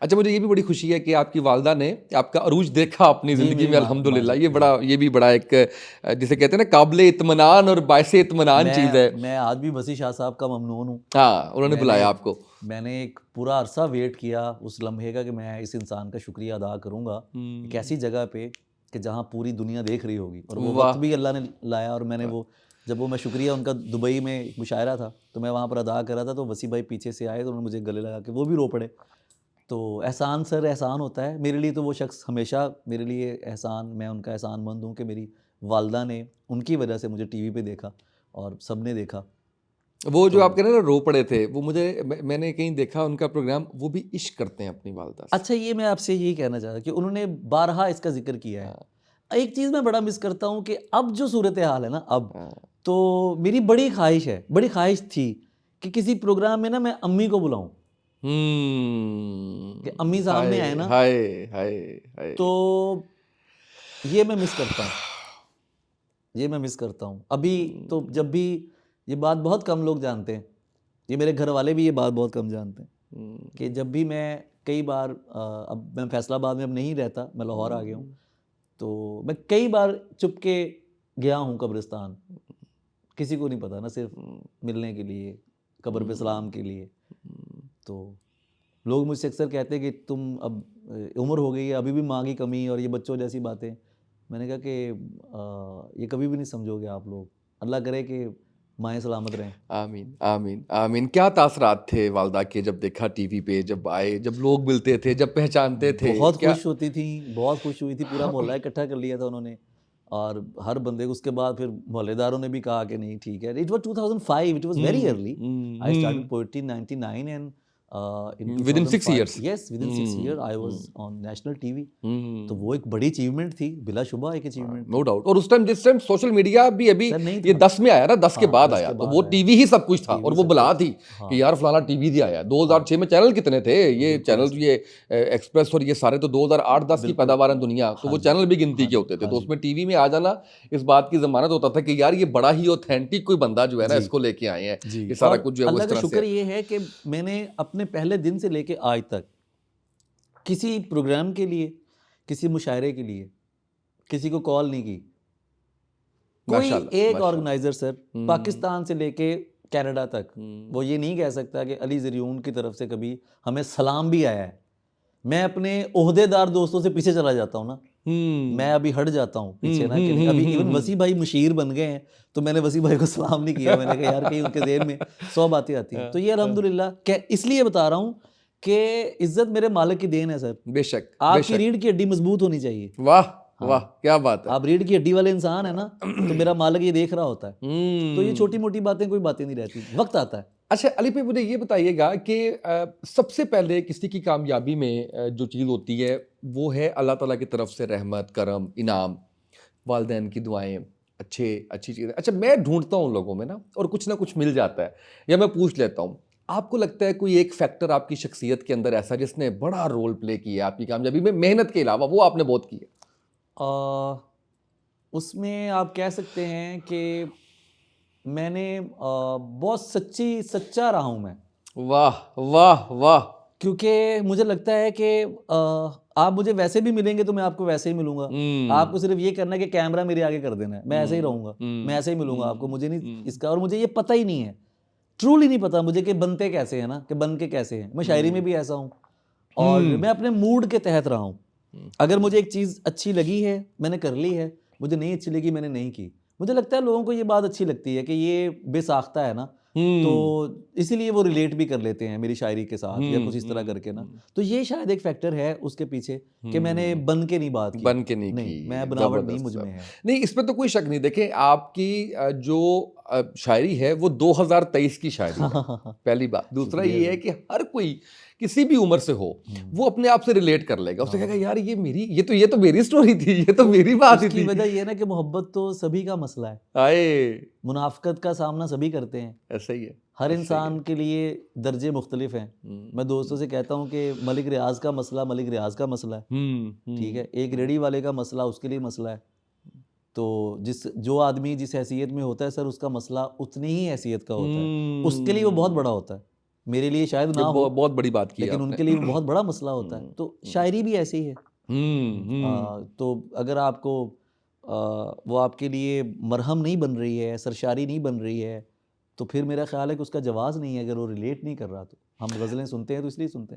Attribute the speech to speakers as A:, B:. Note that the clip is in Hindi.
A: अच्छा, मुझे ये भी बड़ी खुशी है कि आपकी वालदा ने आपका अरूज देखा अपनी
B: जी,
A: ज़िंदगी
B: मेरी
A: में,
B: माँ
A: अल्हम्दुलिल्लाह।
B: माँ
A: ये भी बड़ा एक जिसे कहते हैं ना, काबिले इत्मीनान और बाइसे इत्मीनान चीज़ है।
B: मैं आज भी वसी शाह साहब का ममनून हूँ।
A: हाँ, उन्होंने
B: मैंने
A: बुलाया आपको।
B: मैंने एक पूरा अरसा वेट किया उस लम्हे का कि मैं इस इंसान का शुक्रिया अदा करूँगा एक ऐसी जगह पे कि जहाँ पूरी दुनिया देख रही होगी, और वो वक्त
A: वाह!
B: भी अल्लाह ने लाया। और मैंने वो जब वो मैं शुक्रिया उनका दुबई में एक मुशायरा था तो मैं वहाँ पर अदा कर रहा था, तो वसी भाई पीछे से आए तो उन्होंने मुझे गले लगा के वो भी रो पड़े। तो एहसान सर एहसान होता है मेरे लिए, तो वो शख्स हमेशा मेरे लिए एहसान, मैं उनका एहसानमंद हूँ कि मेरी वालदा ने उनकी वजह से मुझे टीवी पे देखा और सबने देखा।
A: वो जो
B: तो
A: आप कह रहे हैं ना रो पड़े थे, वो मुझे मैंने कहीं देखा उनका प्रोग्राम, वो भी इश्क करते हैं अपनी वालदा से।
B: अच्छा, ये मैं आपसे यही कहना चाह रहा कि उन्होंने बारहा इसका जिक्र किया है।
A: हाँ,
B: एक चीज़ मैं बड़ा मिस करता हूँ कि अब जो सूरत हाल है ना, अब
A: हाँ।
B: तो मेरी बड़ी ख्वाहिश थी कि किसी प्रोग्राम में ना मैं अम्मी को बुलाऊं, कि अम्मी
A: हाय,
B: सामने आए ना,
A: हाय, हाय, हाय।
B: तो ये मैं मिस करता हूँ। ये मैं मिस करता हूँ अभी। तो जब भी, ये बात बहुत कम लोग जानते हैं, ये मेरे घर वाले भी ये बात बहुत कम जानते हैं, कि जब भी मैं कई बार अब मैं फैसलाबाद में अब नहीं रहता, मैं लाहौर आ गया हूँ, तो मैं कई बार चुपके गया हूँ कब्रिस्तान, किसी को नहीं पता ना, सिर्फ मिलने के लिए, कब्र पे सलाम के लिए। तो लोग मुझसे अक्सर कहते हैं कि तुम अब उम्र हो गई है, अभी भी माँ की कमी और ये बच्चों जैसी बातें। मैंने कहा कि ये कभी भी नहीं समझोगे आप लोग, अल्लाह करे कि माएँ सलामत रहें।
A: आमीन, आमीन, आमीन। क्या तासरात थे वालदा के जब देखा टीवी पे, जब आए, जब लोग मिलते थे, जब पहचानते थे?
B: बहुत
A: क्या
B: खुश होती थी, बहुत खुश हुई थी, पूरा मोहल्ला इकट्ठा कर लिया था उन्होंने, और हर बंदे को उसके बाद फिर मोहल्लेदारों ने भी कहा कि नहीं ठीक है। It was 2005, it was very early. I started poetry in 99 and in
A: with in 6
B: 2005,
A: years.
B: Yes with in 6 year I was on national TV. तो वो एक बड़ी अचीवमेंट थी, बिलाशुबा एक अचीवमेंट
A: नो
B: थी।
A: डाउट। और उस टाइम, जिस टाइम सोशल मीडिया भी अभी
B: सर नहीं
A: ये
B: था।
A: 10 में आया ना, 10 के
B: हाँ,
A: बाद
B: 10
A: आया,
B: के
A: तो वो
B: बाद आया,
A: टीवी ही सब कुछ था। और
B: टीवी
A: वो
B: सब
A: बुला
B: कुछ
A: थी
B: था।
A: कि
B: हाँ,
A: यार फलाना टीवी भी आया। 2006 में चैनल कितने थे ये
B: बिल्कुल
A: चैनल, ये एक्सप्रेस और ये सारे तो 2008-10 की
B: बिल्कुल।
A: पैदावार है दुनिया, तो
B: हाँ
A: वो
B: जी,
A: चैनल भी गिनती
B: हाँ
A: के
B: जी,
A: होते थे।
B: हाँ
A: तो
B: जी,
A: उसमें टीवी में आ जाना इस बात की जमानत होता था कि यार ये बड़ा ही ऑथेंटिक कोई बंदा जो है ना,
B: जी,
A: इसको लेके आए हैं,
B: जी।
A: ये सारा
B: और
A: कुछ जो है वो
B: अल्लाह
A: इस
B: का
A: तरह से
B: शुक्र
A: है।
B: ये है कि मैंने अपने पहले दिन से लेके आज तक किसी प्रोग्राम के लिए, किसी मुशायरे के लिए किसी को कॉल नहीं की। कोई
A: माशाल्लाह,
B: एक
A: माशाल्लाह।
B: ऑर्गेनाइजर सर, पाकिस्तान से लेके कनाडा तक, वो ये नहीं कह सकता कि अली ज़रियून की तरफ से कभी हमें सलाम भी आया है। मैं अपने ओहदेदार दोस्तों से पीछे चला जाता हूँ ना, मैं अभी हट जाता हूँ पीछे ना, कि नहीं अभी इवन वसी भाई मुशीर बन गए हैं तो मैंने वसी भाई को सलाम नहीं किया। मैंने कहा यार कहीं उनके ज़हन में 100 बातें आती हैं। तो ये अल्हम्दुलिल्लाह इसलिए बता रहा हूँ कि इज़्ज़त मेरे मालिक की देन है सर।
A: बेशक,
B: आपकी
A: बेशक।
B: रीढ़ की हड्डी मजबूत होनी चाहिए।
A: वाह, वाह,
B: हाँ,
A: क्या बात है।
B: आप रीढ़ की हड्डी वाले इंसान है ना, तो मेरा मालिक ये देख रहा होता है। तो ये छोटी
A: हम्म।
B: मोटी बातें कोई बातें नहीं रहती, वक्त आता है।
A: अच्छा अली भाई, मुझे ये बताइएगा कि सबसे पहले किसी की कामयाबी में जो चीज़ होती है वो है अल्लाह ताला की तरफ से रहमत, करम, इनाम, वालिदैन की दुआएं, अच्छी चीज़ें। अच्छा, मैं ढूंढता हूँ लोगों में ना कुछ मिल जाता है, या मैं पूछ लेता हूँ, आपको लगता है कोई एक फैक्टर आपकी शख्सियत के अंदर ऐसा जिसने बड़ा रोल प्ले किया आपकी कामयाबी में, मेहनत के अलावा, वो आपने बहुत की है?
B: आ, उसमें आप कह सकते हैं कि मैंने बहुत सच्चा रहा हूँ मैं,
A: वाह, वाह, वाह।
B: क्योंकि मुझे लगता है कि आप मुझे वैसे भी मिलेंगे तो मैं आपको वैसे ही मिलूंगा। आपको सिर्फ ये करना है कि कैमरा मेरे आगे कर देना है, मैं ऐसे ही रहूंगा, मैं ऐसे ही मिलूंगा आपको। मुझे नहीं इसका, और मुझे ये पता ही नहीं है, ट्रूली नहीं पता मुझे कि बनते कैसे हैं ना, कि बन के कैसे हैं। मैं शायरी में भी ऐसा हूँ, और मैं अपने मूड के तहत रहा हूँ। अगर मुझे एक चीज़ अच्छी लगी है मैंने कर ली है, मुझे नहीं अच्छी लगी मैंने नहीं की। मुझे लगता है लोगों को ये बात अच्छी लगती है कि ये बेसाख्ता है ना, तो इसीलिए वो रिलेट भी कर लेते हैं मेरी शायरी के साथ या कुछ इस तरह करके ना। तो ये शायद एक फैक्टर है उसके पीछे कि मैंने बन के नहीं बात की।
A: बन के नहीं
B: नहीं, मैं
A: की,
B: बनावट नहीं
A: जबरदस्त
B: मुझ
A: साहब।
B: में है।
A: नहीं, इसमें तो कोई शक नहीं। देखें, आपकी जो शायरी है वो 2023 की शायरी है, पहली बात। दूसरा
B: शुक्रिया
A: ये है
B: सर।
A: कि हर कोई किसी भी उम्र से हो, वो अपने आप से रिलेट कर लेगा। उससे कहेगा यार ये तो मेरी स्टोरी थी, ये तो मेरी बात ही
B: उसकी
A: थी।
B: वजह ये है ना कि मोहब्बत तो सभी का मसला है,
A: आए,
B: मुनाफकत का सामना सभी करते हैं।
A: ऐसा ही है,
B: हर
A: ऐसा ही
B: इंसान
A: है।
B: के लिए दर्जे मुख्तलिफ हैं। मैं दोस्तों से कहता हूँ कि मलिक रियाज का मसला मलिक रियाज का मसला है, ठीक है। एक रेडी वाले का मसला उसके लिए मसला है। तो जो आदमी जिस हैसियत में होता है सर, उसका मसला उतनी ही हैसियत का होता है, उसके लिए वो बहुत बड़ा होता है। मेरे लिए शायद
A: ये
B: ना हो,
A: बहुत बड़ी बात की है
B: लेकिन
A: आपने।
B: उनके लिए वो बहुत बड़ा मसला होता है। तो शायरी भी ऐसी ही है। तो अगर आपको वो आपके लिए मरहम नहीं बन रही है, सरशारी नहीं बन रही है, तो फिर मेरा ख्याल है कि उसका जवाज़ नहीं है। अगर वो रिलेट नहीं कर रहा तो हम गज़लें सुनते हैं तो इसलिए सुनते हैं।